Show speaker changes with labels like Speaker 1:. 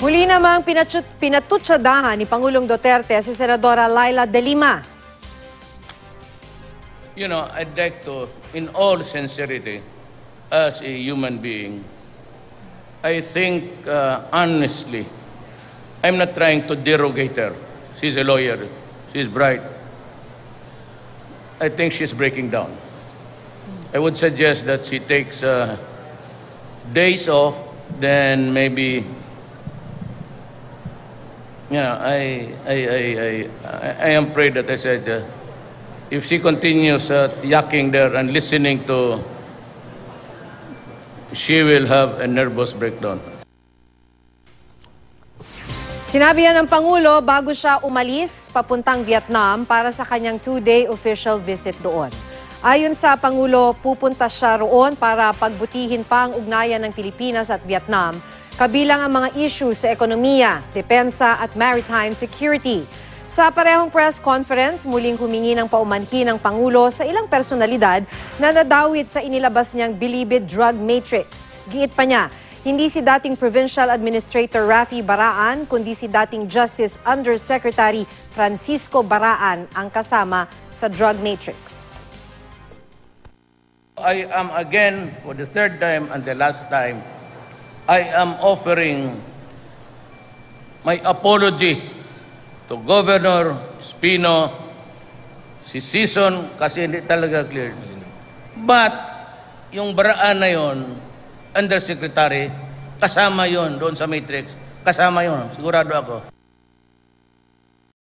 Speaker 1: Muli namang pinatutsadahan ni Pangulong Duterte si Senadora Laila De Lima.
Speaker 2: You know, I'd like to, in all sincerity, as a human being, I think, honestly, I'm not trying to derogate her. She's a lawyer. She's bright. I think she's breaking down. I would suggest that she takes days off, then maybe, yeah, I am afraid that I said, if she continues yakking there and listening to, she will have a nervous breakdown.
Speaker 1: Sinabi yan ng Pangulo bago siya umalis papuntang Vietnam para sa kanyang 2-day official visit doon. Ayon sa Pangulo, pupunta siya roon para pagbutihin pa ang ugnayan ng Pilipinas at Vietnam, kabilang ang mga issue sa ekonomiya, depensa at maritime security. Sa parehong press conference, muling humingi ng paumanhin ng Pangulo sa ilang personalidad na nadawit sa inilabas niyang bilibid drug matrix. Giit pa niya, hindi si dating Provincial Administrator Raffy Baraan, kundi si dating Justice Undersecretary Francisco Baraan ang kasama sa drug matrix.
Speaker 2: I am again, for the third time and the last time, I am offering my apology to Governor Espino, si Season, kasi hindi talaga clear. But, yung Baraan na yon, Undersecretary, kasama yon doon sa matrix. Kasama yon, sigurado ako.